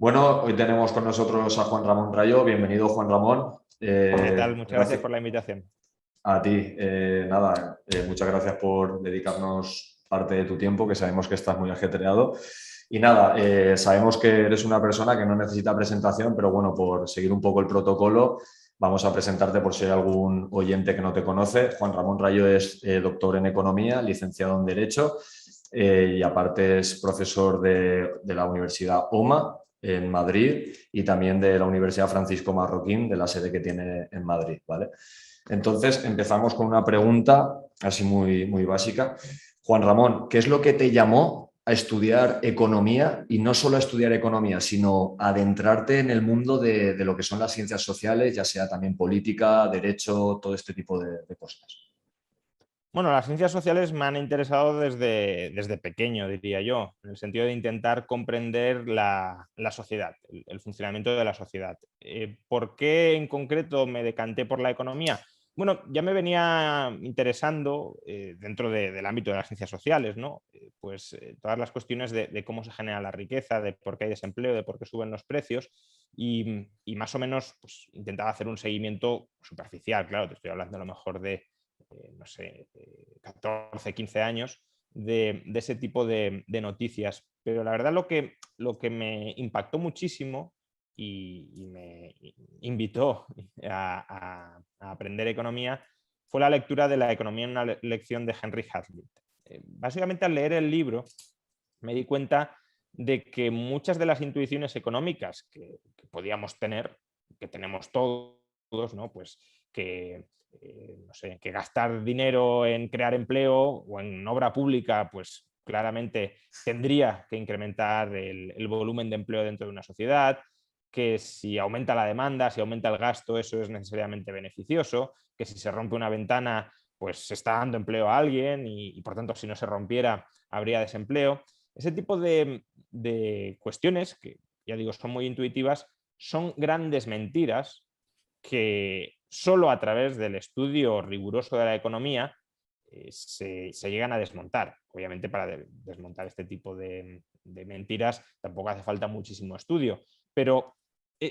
Bueno, hoy tenemos con nosotros a Juan Ramón Rayo. Bienvenido, Juan Ramón. ¿Qué tal? Muchas gracias Gracias por la invitación. a ti. Muchas gracias por dedicarnos parte de tu tiempo, que sabemos que estás muy ajetreado. Y nada, sabemos que eres una persona que no necesita presentación, pero bueno, por seguir un poco el protocolo, vamos a presentarte por si hay algún oyente que no te conoce. Juan Ramón Rayo es doctor en Economía, licenciado en Derecho y aparte es profesor de la Universidad OMA en Madrid y también de la Universidad Francisco Marroquín, de la sede que tiene en Madrid, ¿vale? Entonces, empezamos con una pregunta así muy básica. Juan Ramón, ¿qué es lo que te llamó a estudiar economía y no solo a estudiar economía, sino a adentrarte en el mundo de lo que son las ciencias sociales, ya sea también política, derecho, todo este tipo de cosas? Bueno, las ciencias sociales me han interesado desde pequeño, diría yo, en el sentido de intentar comprender la sociedad, el funcionamiento de la sociedad. ¿Por qué en concreto me decanté por la economía? Bueno, ya me venía interesando dentro del ámbito de las ciencias sociales, ¿no? Todas las cuestiones de cómo se genera la riqueza, de por qué hay desempleo, de por qué suben los precios y más o menos pues, intentaba hacer un seguimiento superficial, claro, te estoy hablando a lo mejor de no sé, 14, 15 años de ese tipo de noticias. Pero la verdad lo que me impactó muchísimo y me invitó a aprender economía fue la lectura de La economía en una lección de Henry Hazlitt. Básicamente al leer el libro me di cuenta de que muchas de las intuiciones económicas que podíamos tener, que tenemos todos, ¿no? Pues que no sé, que gastar dinero en crear empleo o en obra pública, pues claramente tendría que incrementar el volumen de empleo dentro de una sociedad, que si aumenta la demanda, si aumenta el gasto, eso es necesariamente beneficioso, que si se rompe una ventana, pues se está dando empleo a alguien y por tanto si no se rompiera habría desempleo. Ese tipo de cuestiones, que ya digo, son muy intuitivas, son grandes mentiras que solo a través del estudio riguroso de la economía se llegan a desmontar. Obviamente para desmontar este tipo de mentiras tampoco hace falta muchísimo estudio, pero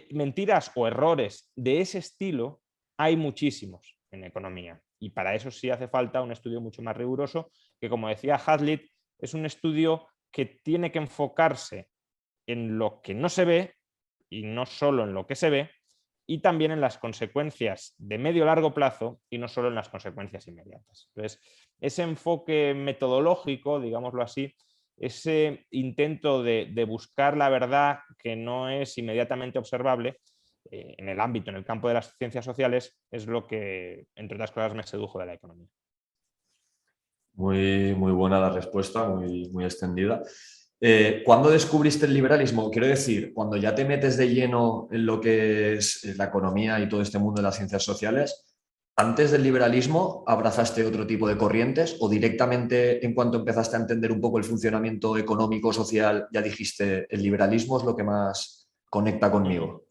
mentiras o errores de ese estilo hay muchísimos en economía y para eso sí hace falta un estudio mucho más riguroso que, como decía Hazlitt, es un estudio que tiene que enfocarse en lo que no se ve y no solo en lo que se ve, y también en las consecuencias de medio largo plazo y no solo en las consecuencias inmediatas. Entonces, ese enfoque metodológico, digámoslo así, ese intento de buscar la verdad que no es inmediatamente observable en el ámbito, en el campo de las ciencias sociales, es lo que, entre otras cosas, me sedujo de la economía. Muy buena la respuesta, muy extendida. ¿Cuándo descubriste el liberalismo? Quiero decir, cuando ya te metes de lleno en lo que es la economía y todo este mundo de las ciencias sociales, ¿antes del liberalismo abrazaste otro tipo de corrientes o directamente en cuanto empezaste a entender un poco el funcionamiento económico, social, ya dijiste, el liberalismo es lo que más conecta conmigo?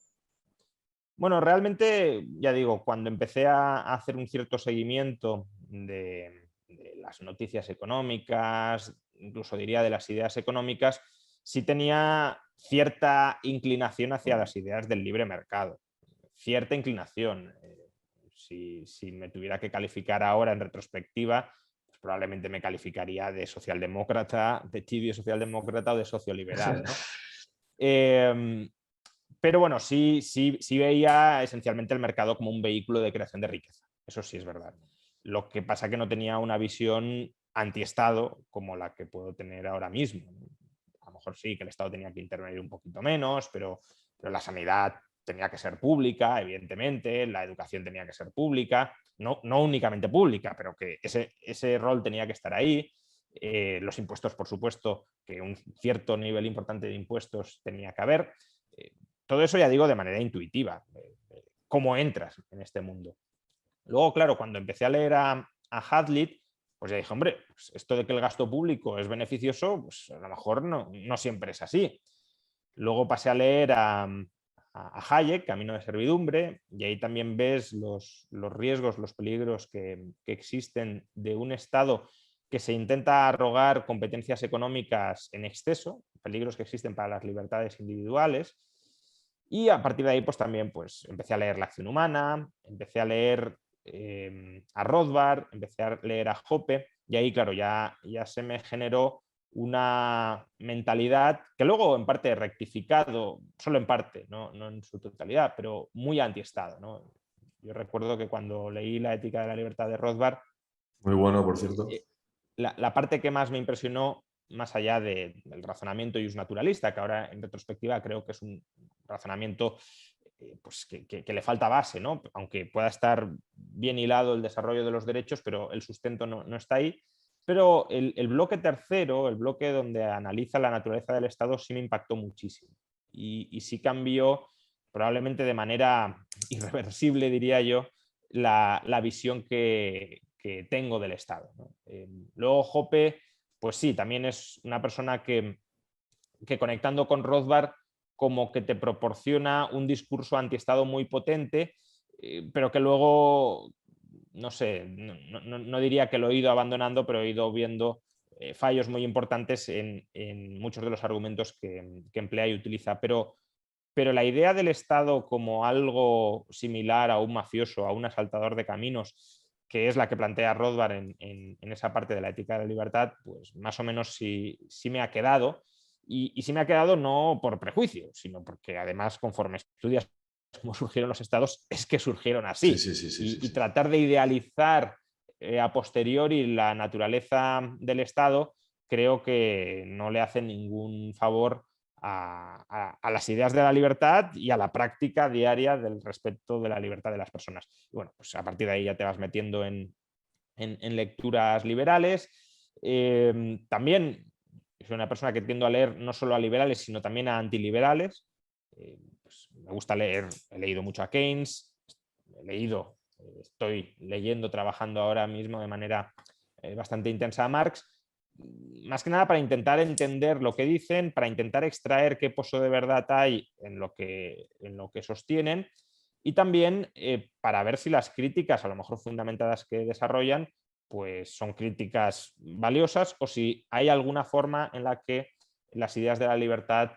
Bueno, realmente, ya digo, cuando empecé a hacer un cierto seguimiento de las noticias económicas, incluso diría de las ideas económicas, sí tenía cierta inclinación hacia las ideas del libre mercado. Cierta inclinación. Si me tuviera que calificar ahora en retrospectiva, pues probablemente me calificaría de socialdemócrata, de tibio socialdemócrata o de socioliberal, ¿no? Eh, pero bueno, sí veía esencialmente el mercado como un vehículo de creación de riqueza. Eso sí es verdad. Lo que pasa que no tenía una visión antiestado como la que puedo tener ahora mismo. A lo mejor sí que el Estado tenía que intervenir un poquito menos, pero la sanidad tenía que ser pública, evidentemente, la educación tenía que ser pública, no únicamente pública, pero que ese rol tenía que estar ahí. Los impuestos, por supuesto, que un cierto nivel importante de impuestos tenía que haber. Eh, Todo eso ya digo de manera intuitiva, cómo entras en este mundo. Luego, claro, cuando empecé a leer a Hazlitt, pues ya dije, hombre, pues esto de que el gasto público es beneficioso, pues a lo mejor no siempre es así. Luego pasé a leer a Hayek, Camino de Servidumbre, y ahí también ves los riesgos, los peligros que existen de un Estado que se intenta arrogar competencias económicas en exceso, peligros que existen para las libertades individuales. Y a partir de ahí, pues también pues, empecé a leer La acción humana, empecé a leer a Rothbard, empecé a leer a Hoppe, y ahí, claro, ya se me generó una mentalidad que luego en parte he rectificado, solo en parte, no en su totalidad, pero muy antiestado, ¿no? Yo recuerdo que cuando leí La ética de la libertad de Rothbard, Muy bueno, por cierto. la parte que más me impresionó, más allá del razonamiento y naturalista, que ahora en retrospectiva creo que es un razonamiento pues que le falta base, ¿no? Aunque pueda estar bien hilado el desarrollo de los derechos, pero el sustento no está ahí. Pero el bloque tercero, el bloque donde analiza la naturaleza del Estado, sí me impactó muchísimo. Y sí cambió, probablemente de manera irreversible, diría yo, la visión que tengo del Estado, ¿no? Luego Hoppe, pues sí, también es una persona que conectando con Rothbard como que te proporciona un discurso antiestado muy potente, pero que luego, no sé, no diría que lo he ido abandonando, pero he ido viendo fallos muy importantes en muchos de los argumentos que emplea y utiliza. Pero la idea del Estado como algo similar a un mafioso, a un asaltador de caminos, que es la que plantea Rothbard en esa parte de la ética de la libertad, pues más o menos sí me ha quedado. Y sí me ha quedado no por prejuicio, sino porque además conforme estudias cómo surgieron los estados, es que surgieron Sí, así. sí, sí, sí, sí, Y sí. tratar de idealizar a posteriori la naturaleza del Estado, creo que no le hace ningún favor a las ideas de la libertad y a la práctica diaria del respeto de la libertad de las personas. Y bueno, pues a partir de ahí ya te vas metiendo en lecturas liberales. También soy una persona que tiendo a leer no solo a liberales, sino también a antiliberales. Pues me gusta leer, he leído mucho a Keynes, estoy leyendo, trabajando ahora mismo de manera bastante intensa a Marx, más que nada para intentar entender lo que dicen, para intentar extraer qué pozo de verdad hay en lo que sostienen y también para ver si las críticas, a lo mejor fundamentadas que desarrollan, pues son críticas valiosas o si hay alguna forma en la que las ideas de la libertad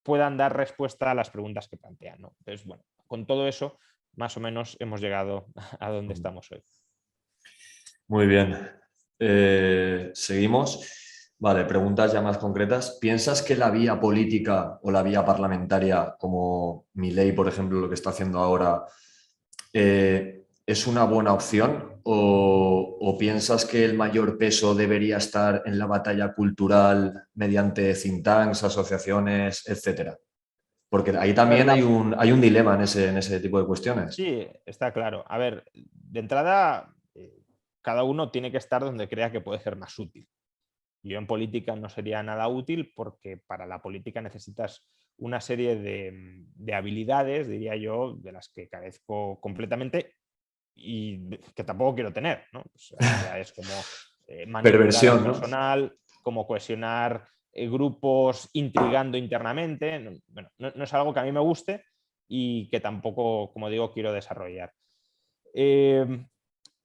puedan dar respuesta a las preguntas que plantean, ¿no? Entonces, bueno, con todo eso, más o menos hemos llegado a donde estamos hoy. Muy bien. Seguimos. Vale, preguntas ya más concretas. ¿Piensas que la vía política o la vía parlamentaria, como Milei, por ejemplo, lo que está haciendo ahora, es una buena opción? ¿O piensas que el mayor peso debería estar en la batalla cultural mediante think tanks, asociaciones, etcétera? Porque ahí A ver, también hay un dilema en ese tipo de cuestiones. sí, está claro. A ver, de entrada, cada uno tiene que estar donde crea que puede ser más útil. Yo en política no sería nada útil porque para la política necesitas una serie de habilidades, diría yo, de las que carezco completamente y que tampoco quiero tener, ¿no? Pues ya es como manipular al Perversión, ¿no? personal, como cohesionar grupos intrigando internamente. Bueno, no es algo que a mí me guste y que tampoco, como digo, quiero desarrollar. Eh,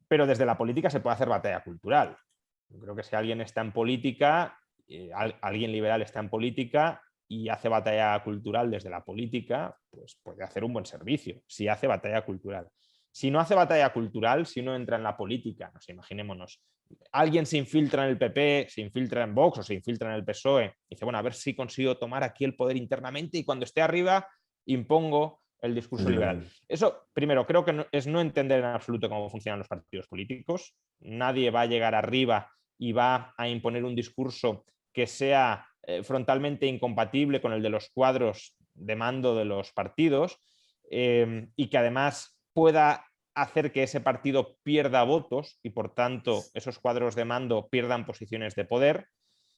pero desde la política se puede hacer batalla cultural. Yo creo que si alguien está en política, alguien liberal está en política y hace batalla cultural desde la política, pues puede hacer un buen servicio, si hace batalla cultural. Si no hace batalla cultural, si uno entra en la política, nos imaginémonos, alguien se infiltra en el PP, se infiltra en Vox o se infiltra en el PSOE, y dice, bueno, a ver si consigo tomar aquí el poder internamente y cuando esté arriba impongo el discurso liberal. Liberal. Eso, primero, creo que es no entender en absoluto cómo funcionan los partidos políticos. Nadie va a llegar arriba y va a imponer un discurso que sea frontalmente incompatible con el de los cuadros de mando de los partidos y que además pueda hacer que ese partido pierda votos y por tanto esos cuadros de mando pierdan posiciones de poder.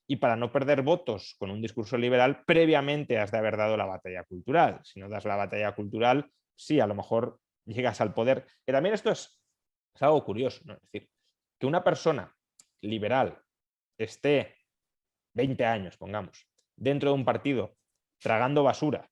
Y para no perder votos con un discurso liberal, previamente has de haber dado la batalla cultural. Si no das la batalla cultural, sí, a lo mejor llegas al poder. Que también esto es algo curioso, ¿no? Es decir, que una persona liberal esté 20 años, pongamos, dentro de un partido, tragando basura,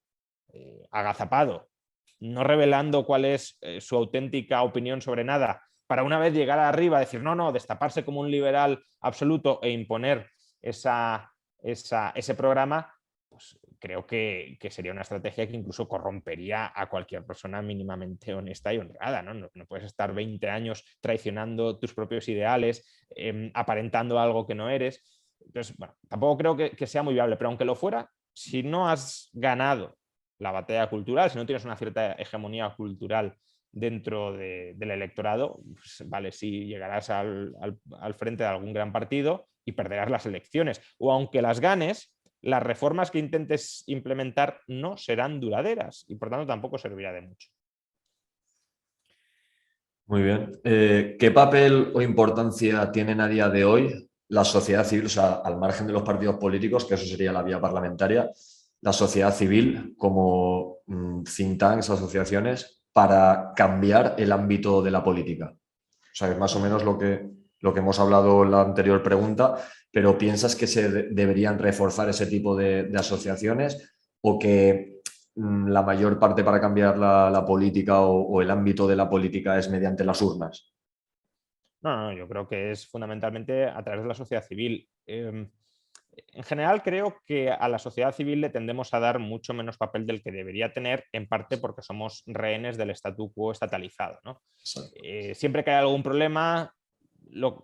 agazapado, no revelando cuál es su auténtica opinión sobre nada, para una vez llegar arriba, decir, no, destaparse como un liberal absoluto e imponer ese programa, pues creo que sería una estrategia que incluso corrompería a cualquier persona mínimamente honesta y honrada, ¿no? No puedes estar 20 años traicionando tus propios ideales, aparentando algo que no eres. Entonces, bueno, tampoco creo que sea muy viable, pero aunque lo fuera, si no has ganado la batalla cultural, si no tienes una cierta hegemonía cultural dentro del electorado, pues, vale, sí llegarás al frente de algún gran partido y perderás las elecciones. O aunque las ganes, las reformas que intentes implementar no serán duraderas y por tanto tampoco servirá de mucho. Muy bien. ¿Qué papel o importancia tienen a día de hoy la sociedad civil, o sea, al margen de los partidos políticos, que eso sería la vía parlamentaria, la sociedad civil como think tanks, asociaciones, para cambiar el ámbito de la política? O sea, es más o menos lo que hemos hablado en la anterior pregunta, pero ¿piensas que se deberían reforzar ese tipo de asociaciones o que la mayor parte para cambiar la política o el ámbito de la política es mediante las urnas? No, yo creo que es fundamentalmente a través de la sociedad civil. En general creo que a la sociedad civil le tendemos a dar mucho menos papel del que debería tener, en parte porque somos rehenes del statu quo estatalizado, ¿no? Siempre que hay algún problema,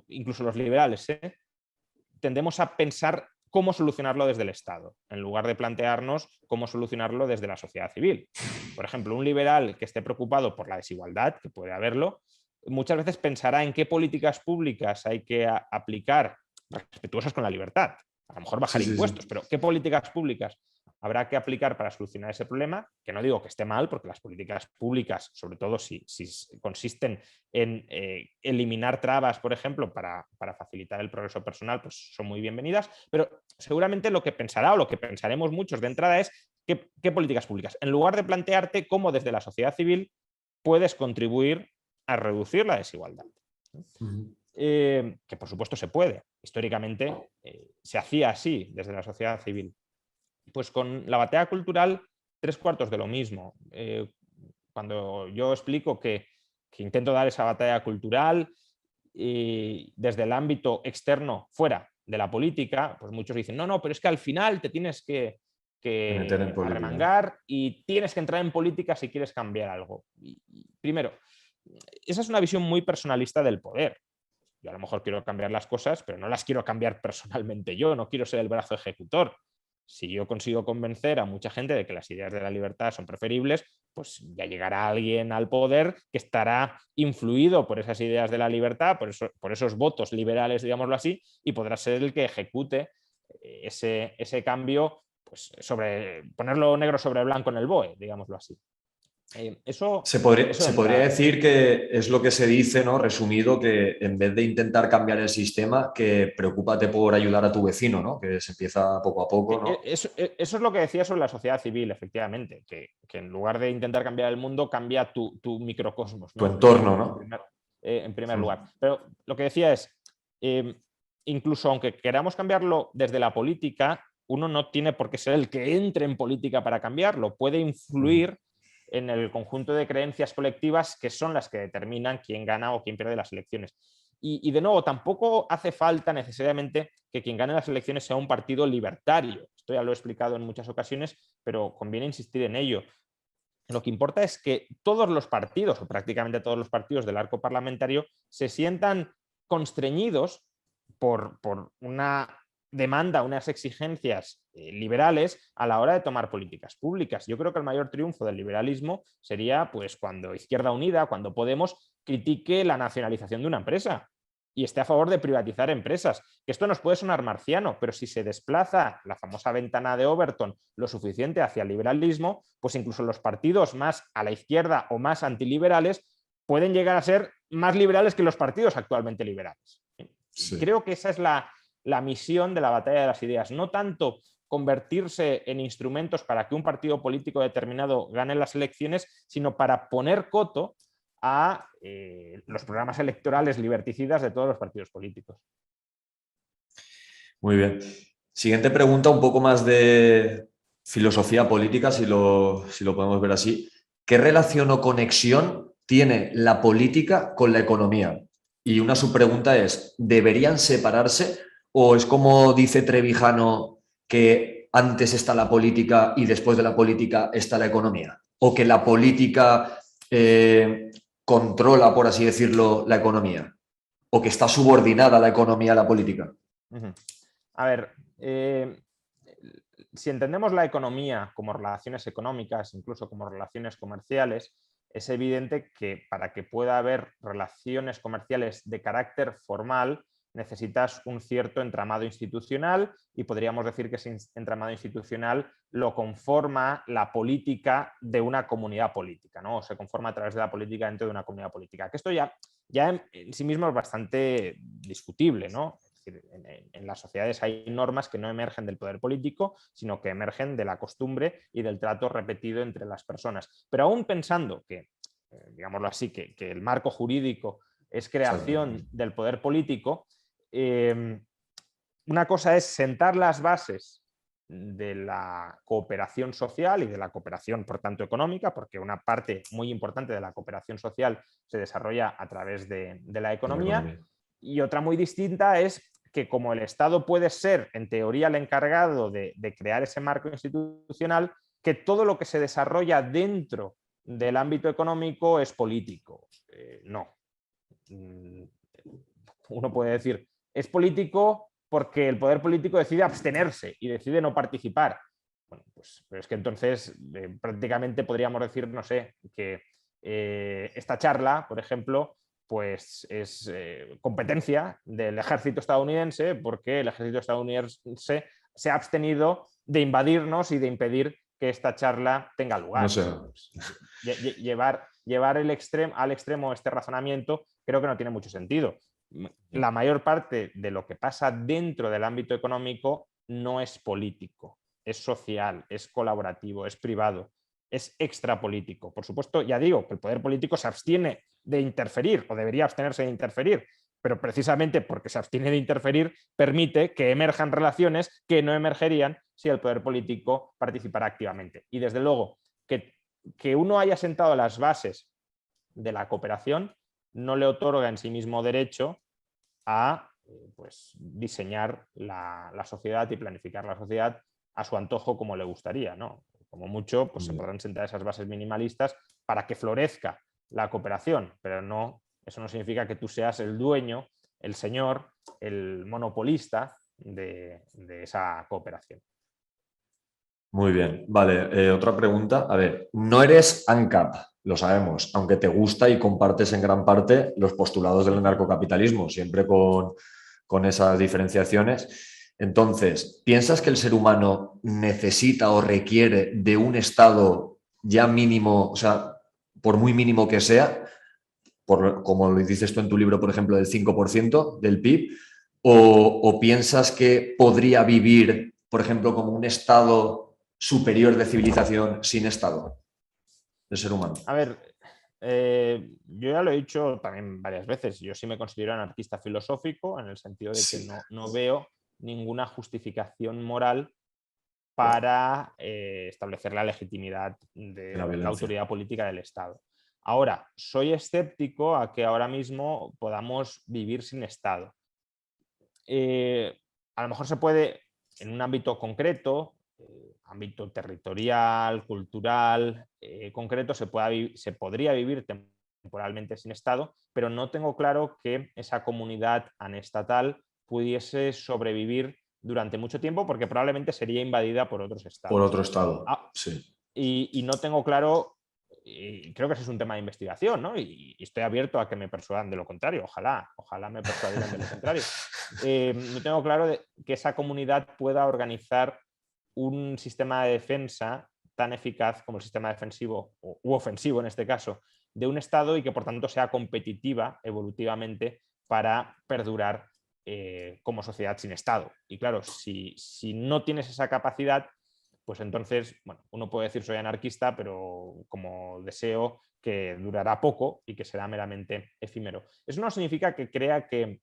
incluso los liberales, tendemos a pensar cómo solucionarlo desde el Estado, en lugar de plantearnos cómo solucionarlo desde la sociedad civil. Por ejemplo, un liberal que esté preocupado por la desigualdad, que puede haberlo, muchas veces pensará en qué políticas públicas hay que aplicar respetuosas con la libertad. A lo mejor bajar impuestos, pero ¿qué políticas públicas habrá que aplicar para solucionar ese problema? Que no digo que esté mal, porque las políticas públicas, sobre todo si consisten en eliminar trabas, por ejemplo, para facilitar el progreso personal, pues son muy bienvenidas, pero seguramente lo que pensará o lo que pensaremos muchos de entrada es qué políticas públicas, en lugar de plantearte cómo desde la sociedad civil puedes contribuir a reducir la desigualdad. Que por supuesto se puede. Históricamente se hacía así desde la sociedad civil. Pues con la batalla cultural, 3/4 de lo mismo. Cuando yo explico que intento dar esa batalla cultural desde el ámbito externo, fuera de la política, pues muchos dicen, no, pero es que al final te tienes que Meter en política. arremangar y tienes que entrar en política si quieres cambiar algo. Primero, esa es una visión muy personalista del poder. Yo a lo mejor quiero cambiar las cosas, pero no las quiero cambiar personalmente yo, no quiero ser el brazo ejecutor. Si yo consigo convencer a mucha gente de que las ideas de la libertad son preferibles, pues ya llegará alguien al poder que estará influido por esas ideas de la libertad, por esos votos liberales, digámoslo así, y podrá ser el que ejecute ese cambio, pues ponerlo negro sobre blanco en el BOE, digámoslo así. Se podría decir que es lo que se dice, ¿no? Resumido, que en vez de intentar cambiar el sistema, que preocúpate por ayudar a tu vecino, ¿no? Que se empieza poco a poco, ¿no? Eso es lo que decía sobre la sociedad civil, efectivamente, que en lugar de intentar cambiar el mundo, cambia tu microcosmos, ¿no? Tu entorno, ¿no? En primer lugar. Pero lo que decía es, incluso aunque queramos cambiarlo desde la política, uno no tiene por qué ser el que entre en política para cambiarlo, puede influir en el conjunto de creencias colectivas que son las que determinan quién gana o quién pierde las elecciones. Y de nuevo, tampoco hace falta necesariamente que quien gane las elecciones sea un partido libertario. Esto ya lo he explicado en muchas ocasiones, pero conviene insistir en ello. Lo que importa es que todos los partidos, o prácticamente todos los partidos del arco parlamentario, se sientan constreñidos por una demanda, unas exigencias liberales a la hora de tomar políticas públicas. Yo creo que el mayor triunfo del liberalismo sería pues, cuando Izquierda Unida, cuando Podemos, critique la nacionalización de una empresa y esté a favor de privatizar empresas. Que esto nos puede sonar marciano, pero si se desplaza la famosa ventana de Overton lo suficiente hacia el liberalismo, pues incluso los partidos más a la izquierda o más antiliberales pueden llegar a ser más liberales que los partidos actualmente liberales. Sí. Creo que esa es la misión de la batalla de las ideas, no tanto convertirse en instrumentos para que un partido político determinado gane las elecciones, sino para poner coto a los programas electorales liberticidas de todos los partidos políticos. Muy bien. Siguiente pregunta, un poco más de filosofía política, si lo podemos ver así. ¿Qué relación o conexión tiene la política con la economía? Y una subpregunta es, ¿deberían separarse? ¿O es como dice Trevijano, que antes está la política y después de la política está la economía? ¿O que la política controla, por así decirlo, la economía? ¿O que está subordinada la economía a la política? A ver, si entendemos la economía como relaciones económicas, incluso como relaciones comerciales, es evidente que para que pueda haber relaciones comerciales de carácter formal, necesitas un cierto entramado institucional y podríamos decir que ese entramado institucional lo conforma la política de una comunidad política, ¿no? O se conforma a través de la política dentro de una comunidad política. Que esto ya en sí mismo es bastante discutible, ¿no? En las sociedades hay normas que no emergen del poder político, sino que emergen de la costumbre y del trato repetido entre las personas. Pero aún pensando que, digámoslo así, que el marco jurídico es creación del poder político, una cosa es sentar las bases de la cooperación social y de la cooperación, por tanto, económica, porque una parte muy importante de la cooperación social se desarrolla a través de la economía, y otra muy distinta es que como el Estado puede ser, en teoría, el encargado de crear ese marco institucional, que todo lo que se desarrolla dentro del ámbito económico es político. No. Uno puede decir, es político porque el poder político decide abstenerse y decide no participar. Bueno, pues pero es que entonces prácticamente podríamos decir, no sé, que esta charla, por ejemplo, pues es competencia del ejército estadounidense porque el ejército estadounidense se ha abstenido de invadirnos y de impedir que esta charla tenga lugar. No sé. Llevar al extremo este razonamiento creo que no tiene mucho sentido. La mayor parte de lo que pasa dentro del ámbito económico no es político, es social, es colaborativo, es privado, es extrapolítico. Por supuesto, ya digo que el poder político se abstiene de interferir o debería abstenerse de interferir, pero precisamente porque se abstiene de interferir permite que emerjan relaciones que no emergerían si el poder político participara activamente. Y desde luego, que uno haya sentado las bases de la cooperación no le otorga en sí mismo derecho a pues, diseñar la sociedad y planificar la sociedad a su antojo como le gustaría, ¿no? Como mucho, pues se podrán sentar esas bases minimalistas para que florezca la cooperación, pero no, eso no significa que tú seas el dueño, el señor, el monopolista de esa cooperación. Muy bien, vale. Otra pregunta. A ver, no eres ANCAP, lo sabemos, aunque te gusta y compartes en gran parte los postulados del anarcocapitalismo, siempre con esas diferenciaciones. Entonces, ¿piensas que el ser humano necesita o requiere de un Estado ya mínimo, o sea, por muy mínimo que sea, como lo dices tú en tu libro, por ejemplo, del 5% del PIB, o piensas que podría vivir, por ejemplo, como un Estado superior de civilización sin Estado, del ser humano? A ver, yo ya lo he dicho también varias veces, yo sí me considero anarquista filosófico en el sentido de que no veo ninguna justificación moral para establecer la legitimidad de la autoridad política del Estado. Ahora, soy escéptico a que ahora mismo podamos vivir sin Estado. A lo mejor se puede, en un ámbito concreto, ámbito territorial, cultural, concreto, se podría vivir temporalmente sin Estado, pero no tengo claro que esa comunidad anestatal pudiese sobrevivir durante mucho tiempo porque probablemente sería invadida por otros estados. Por otro Estado, sí. Y no tengo claro, y creo que ese es un tema de investigación, ¿no? Y estoy abierto a que me persuadan de lo contrario, ojalá me persuadieran de lo contrario. No tengo claro que esa comunidad pueda organizar un sistema de defensa tan eficaz como el sistema defensivo u ofensivo en este caso de un Estado y que por tanto sea competitiva evolutivamente para perdurar como sociedad sin Estado. Y claro, si no tienes esa capacidad, pues entonces, bueno, uno puede decir soy anarquista, pero como deseo que durará poco y que será meramente efímero. Eso no significa que crea que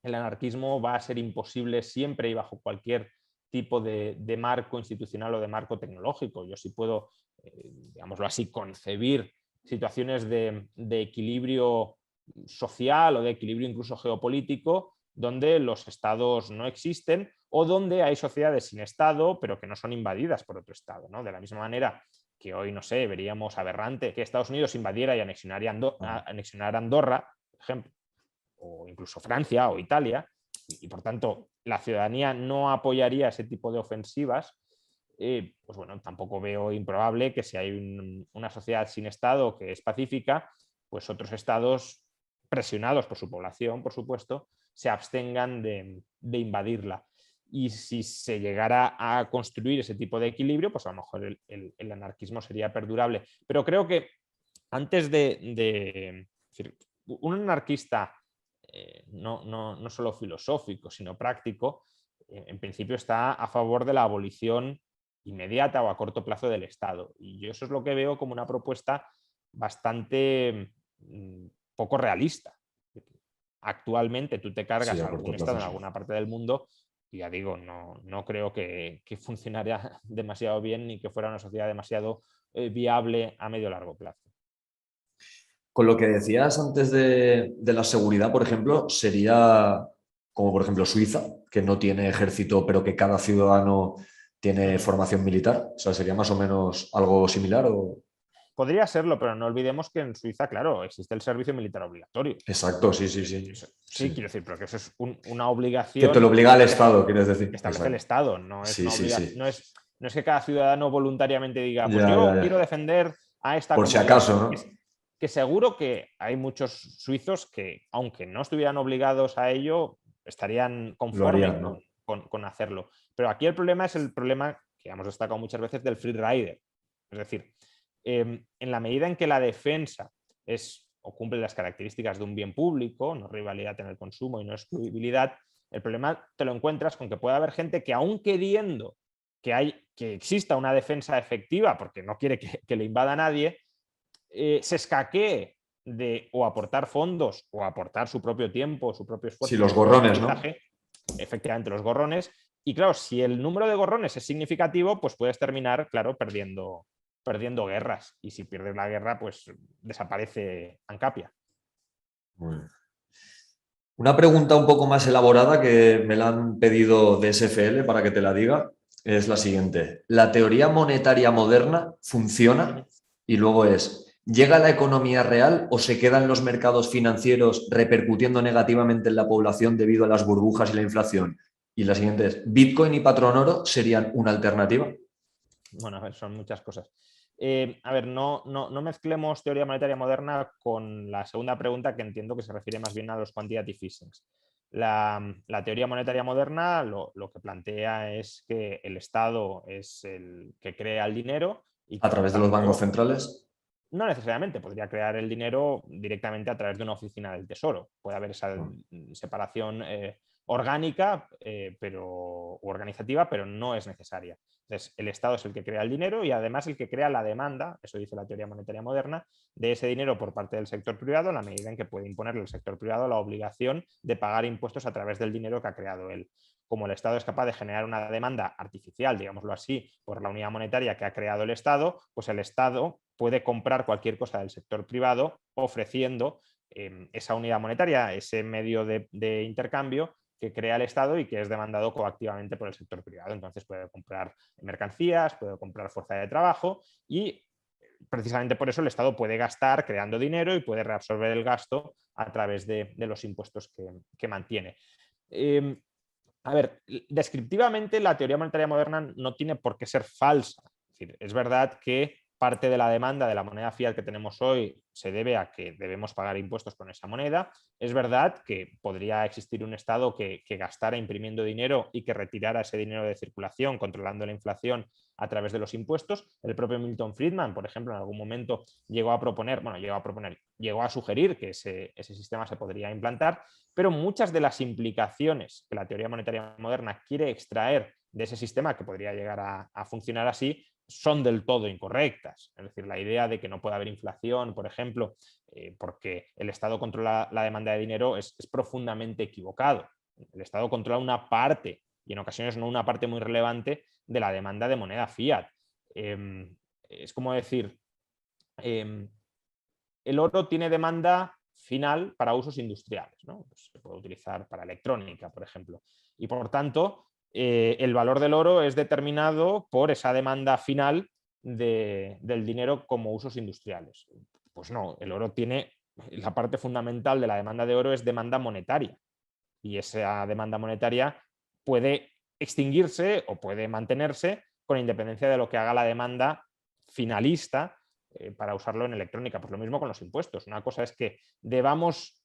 el anarquismo va a ser imposible siempre y bajo cualquier tipo de marco institucional o de marco tecnológico. Yo sí puedo, digámoslo así, concebir situaciones de equilibrio social o de equilibrio incluso geopolítico donde los estados no existen o donde hay sociedades sin estado, pero que no son invadidas por otro estado, ¿no? De la misma manera que hoy, no sé, veríamos aberrante que Estados Unidos invadiera y anexionara Andorra, por ejemplo, o incluso Francia o Italia, y por tanto la ciudadanía no apoyaría ese tipo de ofensivas. Pues bueno, tampoco veo improbable que si hay una sociedad sin Estado que es pacífica, pues otros estados presionados por su población, por supuesto, se abstengan de invadirla. Y si se llegara a construir ese tipo de equilibrio, pues a lo mejor el anarquismo sería perdurable. Pero creo que antes de decir, un anarquista no solo filosófico, sino práctico, en principio está a favor de la abolición inmediata o a corto plazo del Estado. Y yo eso es lo que veo como una propuesta bastante poco realista. Actualmente tú te Sí, cargas a a corto algún Estado plazo en sí. alguna parte del mundo y ya digo, no creo que funcionaría demasiado bien ni que fuera una sociedad demasiado viable a medio o largo plazo. Con lo que decías antes de la seguridad, por ejemplo, sería como por ejemplo Suiza, que no tiene ejército, pero que cada ciudadano tiene formación militar. O sea, sería más o menos algo similar o... Podría serlo, pero no olvidemos que en Suiza, claro, existe el servicio militar obligatorio. Exacto, sí, sí, sí. Sí, Sí. quiero decir, pero que eso es una Que te lo obligación obliga al Estado, quieres decir. que establece el Exacto. Estado, no es Sí, una sí, obligación, sí. no es que cada ciudadano voluntariamente diga, pues Ya, ya, yo quiero ya. defender a esta Por si comunidad. acaso, ¿no? Que seguro que hay muchos suizos que, aunque no estuvieran obligados a ello, estarían Lo conforme harían, ¿no? con hacerlo. Pero aquí el problema es el problema que hemos destacado muchas veces del free rider. Es decir, en la medida en que la defensa es o cumple las características de un bien público, no rivalidad en el consumo y no exclusividad, el problema te lo encuentras con que puede haber gente que, aun queriendo que exista una defensa efectiva, porque no quiere que le invada a nadie, se escaquee de o aportar fondos o aportar su propio tiempo, su propio Sí, esfuerzo, su los propio gorrones, ¿no? aprendizaje, efectivamente los gorrones. Y claro, si el número de gorrones es significativo, pues puedes terminar, claro, perdiendo guerras. Y si pierdes la guerra, pues desaparece Ancapia. Muy bien. Una pregunta un poco más elaborada que me la han pedido de SFL para que te la diga es la siguiente. ¿La teoría monetaria moderna funciona? Y luego es, ¿llega a la economía real o se quedan los mercados financieros repercutiendo negativamente en la población debido a las burbujas y la inflación? Y la siguiente es, ¿Bitcoin y patrón oro serían una alternativa? Bueno, a ver, son muchas cosas. A ver, no mezclemos teoría monetaria moderna con la segunda pregunta, que entiendo que se refiere más bien a los quantitative easings. La teoría monetaria moderna lo que plantea es que el Estado es el que crea el dinero y ¿A que por través de los bancos tanto centrales? no necesariamente, podría crear el dinero directamente a través de una oficina del Tesoro. Puede haber esa separación orgánica o organizativa, pero no es necesaria. Entonces, el Estado es el que crea el dinero y además el que crea la demanda, eso dice la teoría monetaria moderna, de ese dinero por parte del sector privado, en la medida en que puede imponerle al sector privado la obligación de pagar impuestos a través del dinero que ha creado él. Como el Estado es capaz de generar una demanda artificial, digámoslo así, por la unidad monetaria que ha creado el Estado, pues el Estado puede comprar cualquier cosa del sector privado ofreciendo esa unidad monetaria, ese medio de intercambio que crea el Estado y que es demandado coactivamente por el sector privado. Entonces puede comprar mercancías, puede comprar fuerza de trabajo y precisamente por eso el Estado puede gastar creando dinero y puede reabsorber el gasto a través de los impuestos que mantiene. A ver, descriptivamente la teoría monetaria moderna no tiene por qué ser falsa. Es verdad que parte de la demanda de la moneda fiat que tenemos hoy se debe a que debemos pagar impuestos con esa moneda. Es verdad que podría existir un Estado que gastara imprimiendo dinero y que retirara ese dinero de circulación, controlando la inflación a través de los impuestos. El propio Milton Friedman, por ejemplo, en algún momento llegó a sugerir que ese sistema se podría implantar, pero muchas de las implicaciones que la teoría monetaria moderna quiere extraer de ese sistema, que podría llegar a funcionar así, son del todo incorrectas. Es decir, la idea de que no puede haber inflación, por ejemplo, porque el Estado controla la demanda de dinero es profundamente equivocado. El Estado controla una parte, y en ocasiones no una parte muy relevante, de la demanda de moneda fiat. Es como decir, el oro tiene demanda final para usos industriales, ¿no? Pues se puede utilizar para electrónica, por ejemplo. Y por tanto, el valor del oro es determinado por esa demanda final del dinero como usos industriales. Pues no, el oro tiene, la parte fundamental de la demanda de oro es demanda monetaria. Y esa demanda monetaria puede extinguirse o puede mantenerse con independencia de lo que haga la demanda finalista para usarlo en electrónica. Pues lo mismo con los impuestos. Una cosa es que debamos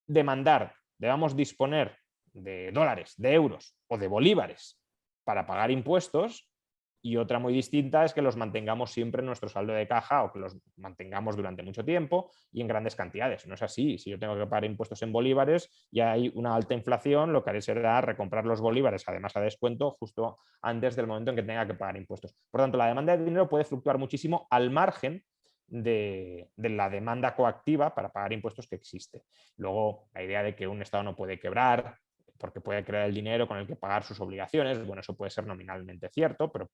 demandar, debamos disponer de dólares, de euros o de bolívares para pagar impuestos, y otra muy distinta es que los mantengamos siempre en nuestro saldo de caja o que los mantengamos durante mucho tiempo y en grandes cantidades. No es así. Si yo tengo que pagar impuestos en bolívares y hay una alta inflación, lo que haré será recomprar los bolívares, además a descuento, justo antes del momento en que tenga que pagar impuestos. Por tanto, la demanda de dinero puede fluctuar muchísimo al margen de la demanda coactiva para pagar impuestos que existe. Luego, la idea de que un Estado no puede quebrar porque puede crear el dinero con el que pagar sus obligaciones, bueno, eso puede ser nominalmente cierto, pero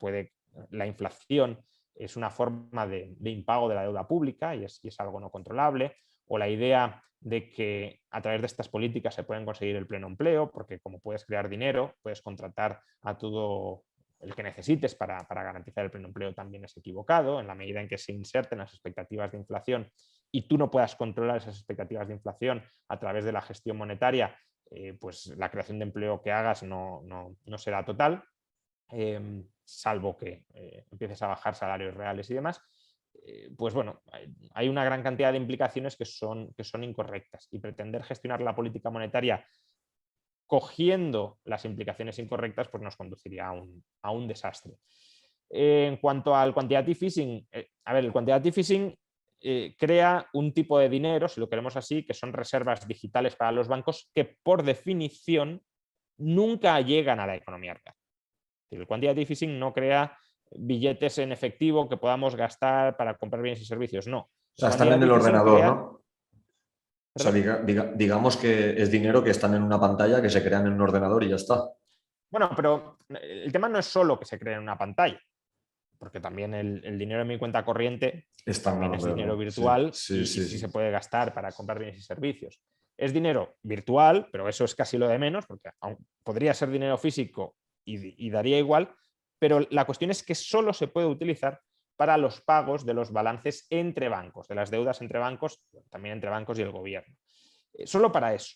la inflación es una forma de impago de la deuda pública y es algo no controlable, o la idea de que a través de estas políticas se pueden conseguir el pleno empleo, porque como puedes crear dinero, puedes contratar a todo el que necesites para garantizar el pleno empleo, también es equivocado, en la medida en que se inserten las expectativas de inflación y tú no puedas controlar esas expectativas de inflación a través de la gestión monetaria, pues la creación de empleo que hagas no será total, salvo que empieces a bajar salarios reales y demás. Pues bueno, hay una gran cantidad de implicaciones que son incorrectas, y pretender gestionar la política monetaria cogiendo las implicaciones incorrectas pues nos conduciría a un desastre. En cuanto al quantitative easing, el quantitative easing crea un tipo de dinero, si lo queremos así, que son reservas digitales para los bancos que por definición nunca llegan a la economía real. El quantitative easing no crea billetes en efectivo que podamos gastar para comprar bienes y servicios, no. O sea, están en el ordenador, ¿no? O sea, ¿Perdón? digamos que es dinero que están en una pantalla, que se crean en un ordenador y ya está. Bueno, pero el tema no es solo que se cree en una pantalla, porque también el dinero en mi cuenta corriente Está en también un es dinero ordenador. Sí, virtual sí, y sí, sí se sí. puede gastar para comprar bienes y servicios. Es dinero virtual, pero eso es casi lo de menos, porque podría ser dinero físico y daría igual, pero la cuestión es que solo se puede utilizar para los pagos de los balances entre bancos, de las deudas entre bancos, también entre bancos y el gobierno. Solo para eso.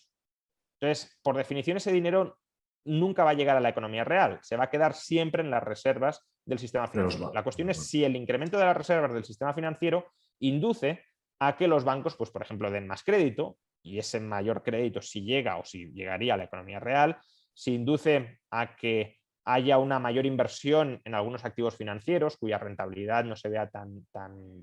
Entonces, por definición, ese dinero nunca va a llegar a la economía real, se va a quedar siempre en las reservas del sistema financiero. La cuestión es si el incremento de las reservas del sistema financiero induce a que los bancos, pues, por ejemplo, den más crédito, y ese mayor crédito si llega o si llegaría a la economía real, si induce a que haya una mayor inversión en algunos activos financieros cuya rentabilidad no se vea tan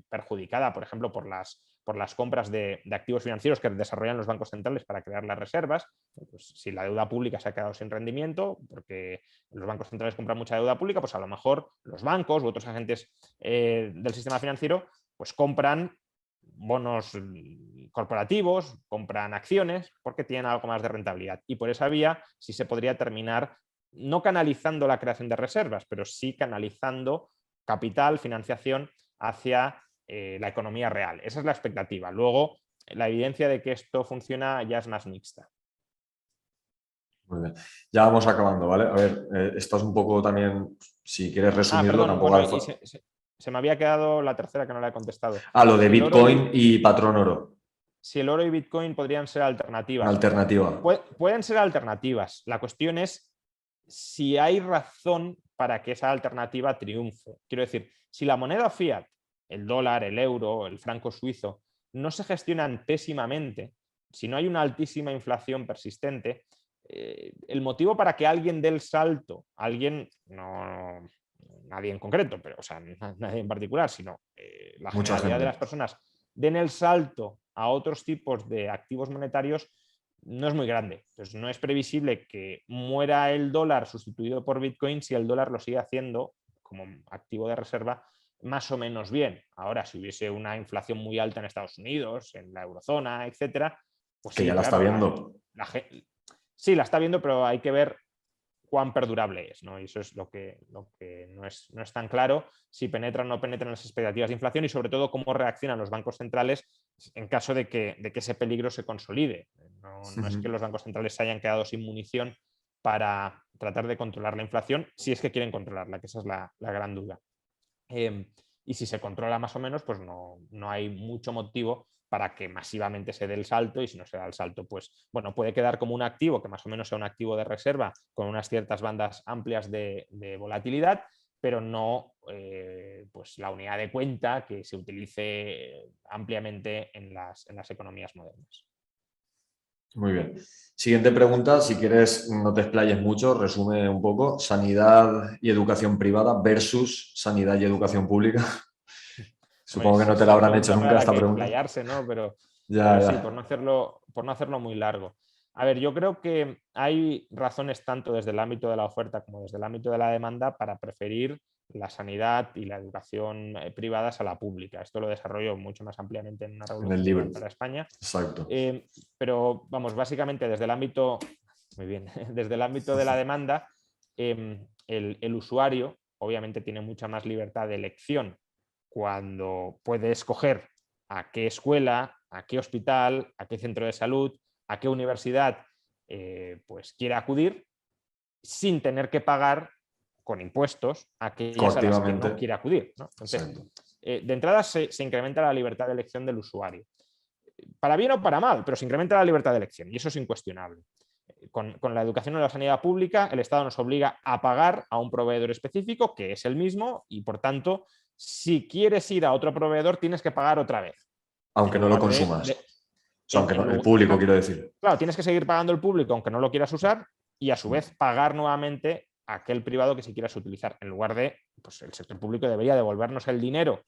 perjudicada, por ejemplo, por las compras de activos financieros que desarrollan los bancos centrales para crear las reservas. Pues si la deuda pública se ha quedado sin rendimiento porque los bancos centrales compran mucha deuda pública, pues a lo mejor los bancos u otros agentes del sistema financiero pues compran bonos corporativos, compran acciones porque tienen algo más de rentabilidad, y por esa vía sí se podría terminar no canalizando la creación de reservas, pero sí canalizando capital, financiación hacia la economía real. Esa es la expectativa. Luego, la evidencia de que esto funciona ya es más mixta. Muy bien. Ya vamos acabando, ¿vale? A ver, estás un poco también, si quieres resumirlo, Perdón, tampoco bueno, hace y falta. se me había quedado la tercera que no la he contestado. Ah, lo de Si el oro Bitcoin y patrón oro. si el oro y Bitcoin podrían ser Una alternativas. alternativa. Pueden ser alternativas. La cuestión es si hay razón para que esa alternativa triunfe. Quiero decir, si la moneda fiat, el dólar, el euro, el franco suizo, no se gestionan pésimamente, si no hay una altísima inflación persistente, el motivo para que alguien dé el salto, nadie en concreto, pero o sea, nadie en particular, sino la Mucha generalidad de gente. las personas den el salto a otros tipos de activos monetarios, no es muy grande. Entonces, no es previsible que muera el dólar sustituido por Bitcoin si el dólar lo sigue haciendo como activo de reserva más o menos bien. Ahora, si hubiese una inflación muy alta en Estados Unidos, en la eurozona, etcétera, pues Que sí, ya la está claro, viendo. sí la está viendo, pero hay que ver cuán perdurable es, ¿no? Y eso es lo que no es tan claro, si penetran o no penetran las expectativas de inflación, y sobre todo cómo reaccionan los bancos centrales en caso de que ese peligro se consolide. No es que los bancos centrales se hayan quedado sin munición para tratar de controlar la inflación, si es que quieren controlarla, que esa es la gran duda. Y si se controla más o menos, pues no hay mucho motivo para que masivamente se dé el salto, y si no se da el salto, pues bueno, puede quedar como un activo que más o menos sea un activo de reserva con unas ciertas bandas amplias de volatilidad, pero no pues la unidad de cuenta que se utilice ampliamente en las economías modernas. Muy bien. Siguiente pregunta, si quieres no te explayes mucho, resume un poco, sanidad y educación privada versus sanidad y educación pública. Hombre, Supongo que no es te la una habrán hecho pregunta para nunca la esta que pregunta. explayarse, ¿no? Ya, Pero sí, ya. por no hacerlo muy largo. A ver, yo creo que hay razones tanto desde el ámbito de la oferta como desde el ámbito de la demanda para preferir la sanidad y la educación privadas a la pública. Esto lo desarrollo mucho más ampliamente en Una En el revolución liberal libro. para España. Exacto. Pero vamos, básicamente desde el ámbito, muy bien, desde el ámbito de la demanda, el usuario obviamente tiene mucha más libertad de elección cuando puede escoger a qué escuela, a qué hospital, a qué centro de salud, a qué universidad pues quiere acudir, sin tener que pagar con impuestos a aquellas a las que Coactivamente. no quiere acudir, ¿no? Entonces, Exacto. de entrada se incrementa la libertad de elección del usuario. Para bien o para mal, pero se incrementa la libertad de elección, y eso es incuestionable. Con la educación o la sanidad pública, el Estado nos obliga a pagar a un proveedor específico, que es el mismo, y por tanto, si quieres ir a otro proveedor, tienes que pagar otra vez. Aunque no lo consumas. O sea, aunque no, el público, quiero decir. Claro, tienes que seguir pagando el público aunque no lo quieras usar, y a su vez pagar nuevamente a aquel privado que si quieras utilizar. En lugar de, pues el sector público debería devolvernos el dinero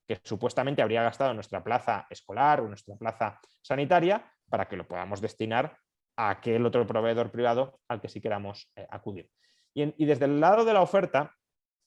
que supuestamente habría gastado en nuestra plaza escolar o en nuestra plaza sanitaria, para que lo podamos destinar a aquel otro proveedor privado al que sí queramos acudir. Y desde el lado de la oferta,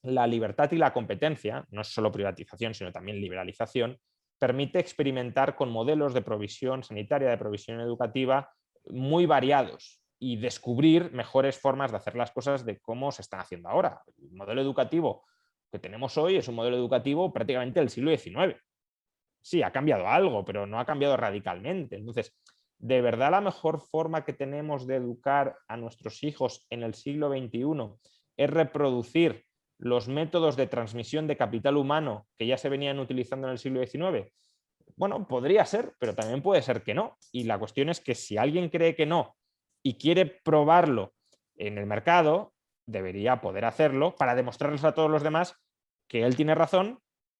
la libertad y la competencia, no es solo privatización, sino también liberalización, permite experimentar con modelos de provisión sanitaria, de provisión educativa muy variados, y descubrir mejores formas de hacer las cosas de cómo se están haciendo ahora. El modelo educativo que tenemos hoy es un modelo educativo prácticamente del siglo XIX. Sí, ha cambiado algo, pero no ha cambiado radicalmente. Entonces, ¿de verdad la mejor forma que tenemos de educar a nuestros hijos en el siglo XXI es reproducir los métodos de transmisión de capital humano que ya se venían utilizando en el siglo XIX? Bueno, podría ser, pero también puede ser que no. Y la cuestión es que si alguien cree que no y quiere probarlo en el mercado, debería poder hacerlo para demostrarles a todos los demás que él tiene razón,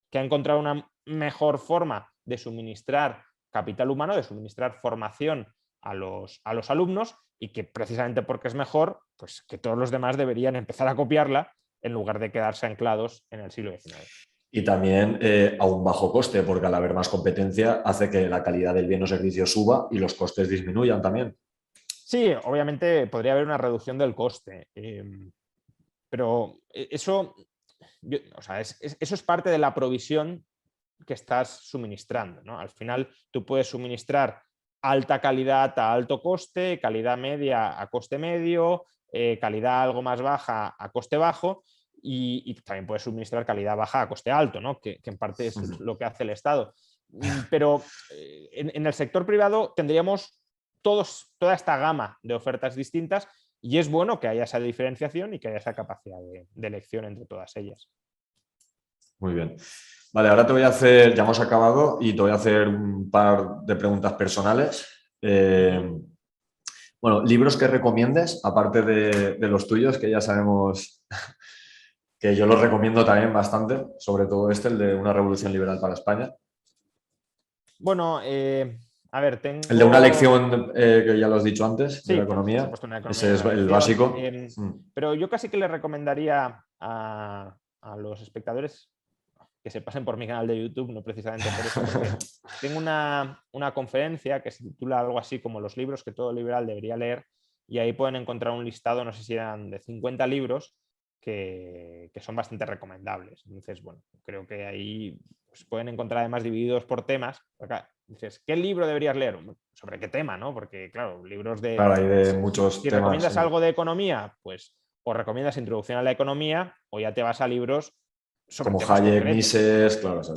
que ha encontrado una mejor forma de suministrar capital humano, de suministrar formación a los alumnos, y que precisamente porque es mejor, pues que todos los demás deberían empezar a copiarla en lugar de quedarse anclados en el siglo XIX. Y también a un bajo coste, porque al haber más competencia hace que la calidad del bien o servicio suba y los costes disminuyan también. Sí, obviamente podría haber una reducción del coste, pero eso, eso es parte de la provisión que estás suministrando, ¿no? Al final tú puedes suministrar alta calidad a alto coste, calidad media a coste medio, calidad algo más baja a coste bajo, y también puedes suministrar calidad baja a coste alto, ¿no? Que en parte es lo que hace el Estado. Pero en el sector privado tendríamos toda esta gama de ofertas distintas, y es bueno que haya esa diferenciación y que haya esa capacidad de elección entre todas ellas. Muy bien. Vale, ahora te voy a hacer, ya hemos acabado, y te voy a hacer un par de preguntas personales. Bueno, libros que recomiendes, aparte de los tuyos, que ya sabemos que yo los recomiendo también bastante, sobre todo el de Una revolución liberal para España. Bueno, a ver, tengo... El de Una lección, que ya lo has dicho antes, de Sí, la por economía. supuesto, una economía Ese de es una el lección. básico. Pero yo casi que le recomendaría a los espectadores que se pasen por mi canal de YouTube, no precisamente por eso, porque tengo una conferencia que se titula algo así como Los libros que todo liberal debería leer, y ahí pueden encontrar un listado, no sé si eran de 50 libros, que son bastante recomendables. Entonces, bueno, creo que ahí pues, pueden encontrar además divididos por temas. Acá dices, ¿qué libro deberías leer? ¿Sobre qué tema? ¿No? Porque, claro, libros de... Claro, hay de muchos Si temas. recomiendas Sí. algo de economía, pues o recomiendas Introducción a la economía, o ya te vas a libros sobre Como temas Hayek, concretos. Mises, claro. O sea.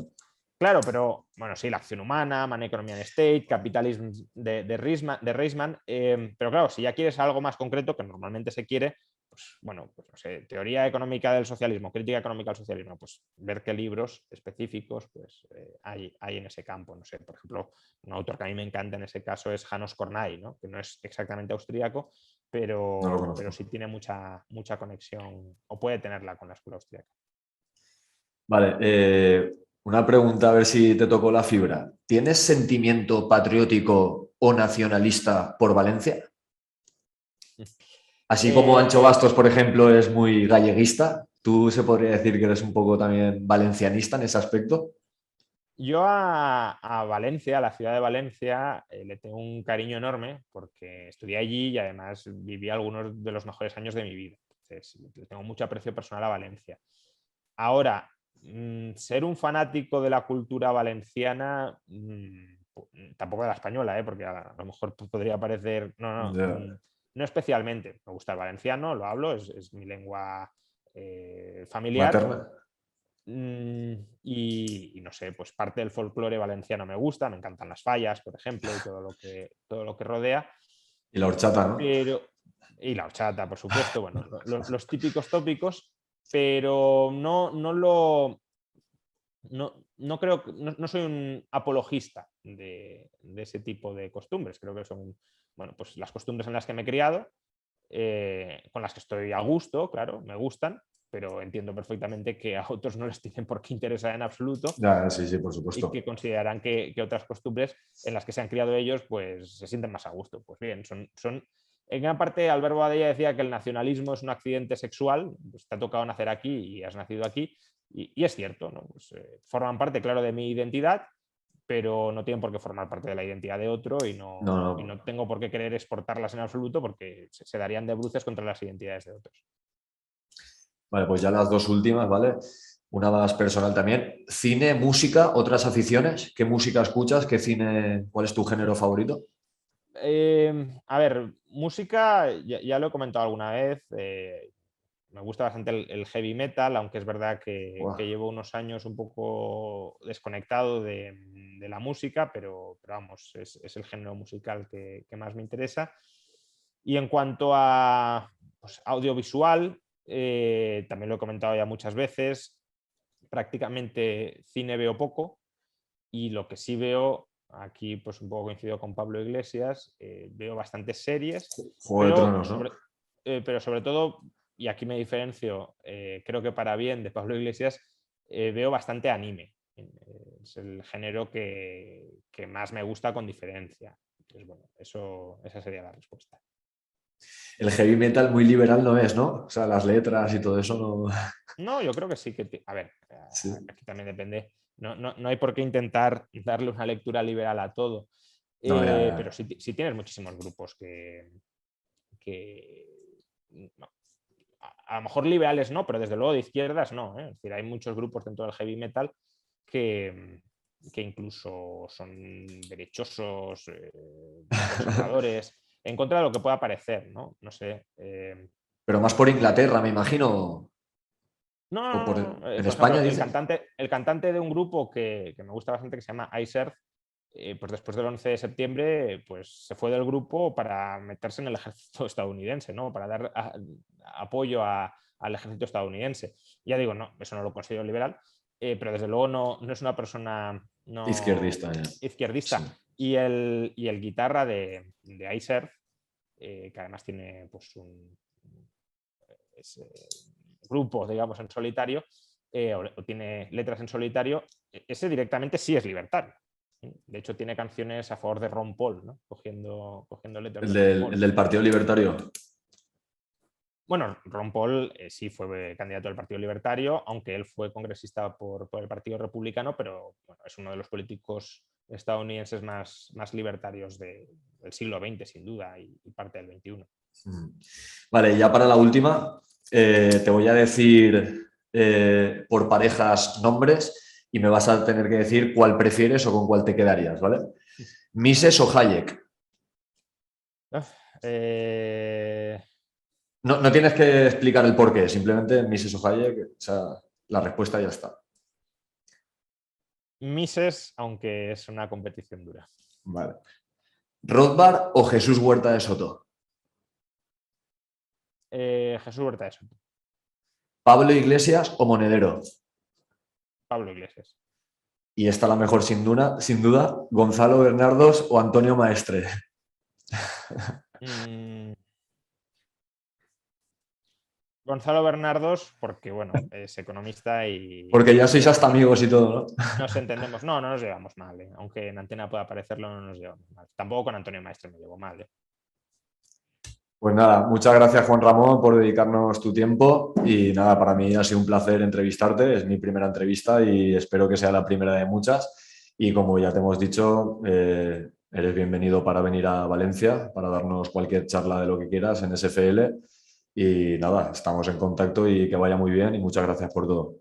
Claro, pero bueno, sí, la acción humana, Man Economy and State, Capitalism de Reisman, pero claro, si ya quieres algo más concreto, que normalmente se quiere, pues bueno, pues no sé, teoría económica del socialismo, crítica económica del socialismo, pues ver qué libros específicos pues, hay en ese campo. No sé, por ejemplo, un autor que a mí me encanta en ese caso es Janos Kornai, ¿no? Que no es exactamente austríaco, No lo pero conozco. sí tiene mucha conexión, o puede tenerla con la escuela austríaca. Vale, una pregunta a ver si te tocó la fibra. ¿Tienes sentimiento patriótico o nacionalista por Valencia? Así como Ancho Eh, Bastos, por ejemplo, es muy galleguista, ¿tú se podría decir que eres un poco también valencianista en ese aspecto? Yo a Valencia, a la ciudad de Valencia, le tengo un cariño enorme porque estudié allí y además viví algunos de los mejores años de mi vida. Entonces, le tengo mucho aprecio personal a Valencia. Ahora, ser un fanático de la cultura valenciana, tampoco de la española, porque a lo mejor podría parecer, Ya. no especialmente. Me gusta el valenciano, lo hablo, es mi lengua familiar. Materna. Y no sé, pues parte del folclore valenciano me gusta, me encantan las fallas, por ejemplo, y todo lo que rodea. Y la horchata, ¿no? Pero, y la horchata, por supuesto, bueno, los típicos tópicos, pero no creo, no soy un apologista de ese tipo de costumbres. Creo que son, bueno, pues las costumbres en las que me he criado, con las que estoy a gusto, claro, me gustan, pero entiendo perfectamente que a otros no les tienen por qué interesar en absoluto Ya, sí, sí, por y que supuesto. considerarán que otras costumbres en las que se han criado ellos pues se sienten más a gusto. Pues bien, en gran parte Alberto Badella decía que el nacionalismo es un accidente sexual, pues te ha tocado nacer aquí y has nacido aquí, y es cierto, ¿no? Pues, forman parte, claro, de mi identidad, pero no tienen por qué formar parte de la identidad de otro No, y no. no tengo por qué querer exportarlas en absoluto porque se darían de bruces contra las identidades de otros. Vale, pues ya las dos últimas, ¿vale? Una más personal también. ¿Cine, música, otras aficiones? ¿Qué música escuchas? ¿Qué cine? ¿Cuál es tu género favorito? A ver, música, ya lo he comentado alguna vez, me gusta bastante el heavy metal, aunque es verdad que Buah. llevo unos años un poco desconectado de la música, pero vamos, es el género musical que más me interesa. Y en cuanto a pues, audiovisual, también lo he comentado ya muchas veces, prácticamente cine veo poco y lo que sí veo, aquí pues un poco coincido con Pablo Iglesias, veo bastantes series, Juego de pero Tronos, ¿no? sobre, pero sobre todo, y aquí me diferencio, creo que para bien de Pablo Iglesias, veo bastante anime. Es el género que más me gusta con diferencia. Entonces, bueno, esa sería la respuesta. El heavy metal muy liberal no es, ¿no? O sea, las letras y todo eso no. No, yo creo que sí a ver, Sí. aquí también depende. No hay por qué intentar darle una lectura liberal a todo. No, ya, Pero ya. sí tienes muchísimos grupos que no, a lo mejor liberales no, pero desde luego de izquierdas no. Es decir, hay muchos grupos dentro del heavy metal que incluso son derechosos, conservadores, en contra de lo que pueda parecer, ¿no? No sé. Pero más por Inglaterra, me imagino. O por... En Por España, ejemplo, dices. el cantante de un grupo que me gusta bastante, que se llama Ice Earth, pues después del 11 de septiembre, pues se fue del grupo para meterse en el ejército estadounidense, ¿no? Para dar apoyo al ejército estadounidense. Ya digo, no, eso no lo considero liberal, pero desde luego no es una persona no Izquierdista, ya. Sí. izquierdista. Y el guitarra de Ice Earth, que además tiene pues es, grupo, digamos, en solitario, o tiene letras en solitario, ese directamente sí es libertario. De hecho, tiene canciones a favor de Ron Paul, ¿no? Cogiendo letras El de Ron del, Paul. el del Partido Libertario. Bueno, Ron Paul sí fue candidato del Partido Libertario, aunque él fue congresista por el Partido Republicano, pero bueno, es uno de los políticos estadounidenses más libertarios del siglo XX, sin duda, y parte del XXI. Vale, ya para la última, te voy a decir por parejas nombres y me vas a tener que decir cuál prefieres o con cuál te quedarías, ¿vale? Mises o Hayek. Eh, No, no tienes que explicar el porqué, simplemente Mises o Hayek, o sea, la respuesta ya está. Mises, aunque es una competición dura. Vale. ¿Rothbard o Jesús Huerta de Soto? Jesús Huerta de Soto. ¿Pablo Iglesias o Monedero? Pablo Iglesias. Y esta la mejor sin duda, ¿Gonzalo Bernardos o Antonio Maestre? Mm, Gonzalo Bernardos, porque bueno, es economista y Porque ya sois hasta amigos y todo, ¿no? nos entendemos. No, no nos llevamos mal, ¿eh? Aunque en antena pueda parecerlo, no nos llevamos mal. Tampoco con Antonio Maestre me llevo mal, ¿eh? Pues nada, muchas gracias Juan Ramón por dedicarnos tu tiempo y nada, para mí ha sido un placer entrevistarte, es mi primera entrevista y espero que sea la primera de muchas y como ya te hemos dicho, eres bienvenido para venir a Valencia para darnos cualquier charla de lo que quieras en SFL y nada, estamos en contacto y que vaya muy bien y muchas gracias por todo.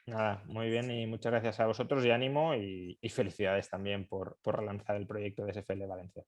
Nada, muy bien y muchas gracias a vosotros y ánimo y felicidades también por relanzar el proyecto de SFL Valencia.